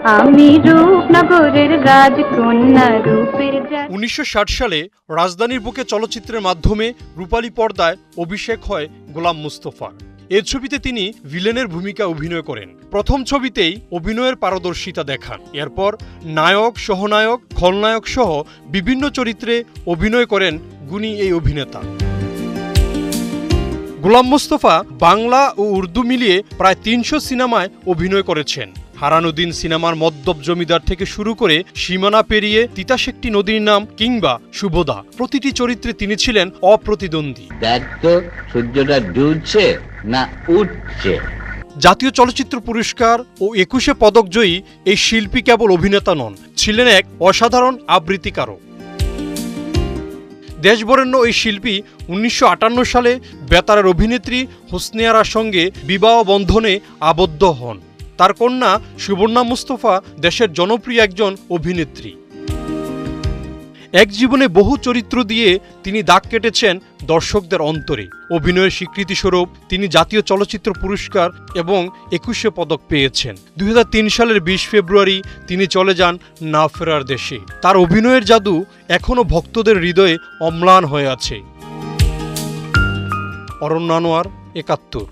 আমি রূপনগরের রাজকন্যা রূপের 1960 সালে রাজধানীর বুকে চলচ্চিত্রের মাধ্যমে রূপালী পর্দায় অভিষেক হয় গোলাম মুস্তফার। এই ছবিতে তিনি ভিলেনের ভূমিকা অভিনয় করেন। প্রথম ছবিতেই অভিনয়ের পারদর্শিতা দেখান। এরপর নায়ক, সহনায়ক, খলনায়ক সহ বিভিন্ন চরিত্রে অভিনয় করেন গুণী এই অভিনেতা। গোলাম মুস্তফা বাংলা ও উর্দু মিলিয়ে প্রায় 300 সিনেমায় অভিনয় করেছেন। হারানুদ্দিন সিনেমার মদ্যপ জমিদার থেকে শুরু করে সীমানা পেরিয়ে তিতাস একটি নদীর নাম কিংবা শুভদা, প্রতিটি চরিত্রে তিনি ছিলেন অপ্রতিদ্বন্দ্বী। সূর্যটা ডুবছে না উঠছে। জাতীয় চলচ্চিত্র পুরস্কার ও 21 পদকজয়ী এই শিল্পী কেবল অভিনেতা নন, ছিলেন এক অসাধারণ আবৃত্তিকারও। দেশবরেণ্য এই শিল্পী 1958 সালে বেতারের অভিনেত্রী হোসনে আরার সঙ্গে বিবাহ বন্ধনে আবদ্ধ হন। তার কন্যা সুবর্ণা মুস্তফা দেশের জনপ্রিয় একজন অভিনেত্রী। এক জীবনে বহু চরিত্র দিয়ে তিনি দাগ কেটেছেন দর্শকদের অন্তরে। অভিনয়ের স্বীকৃতিস্বরূপ তিনি জাতীয় চলচ্চিত্র পুরস্কার এবং 21 পদক পেয়েছেন। 2003 সালের 20 ফেব্রুয়ারি তিনি চলে যান না ফেরার দেশে। তার অভিনয়ের জাদু এখনও ভক্তদের হৃদয়ে অম্লান হয়ে আছে। অরণ্য আনোয়ার, 71।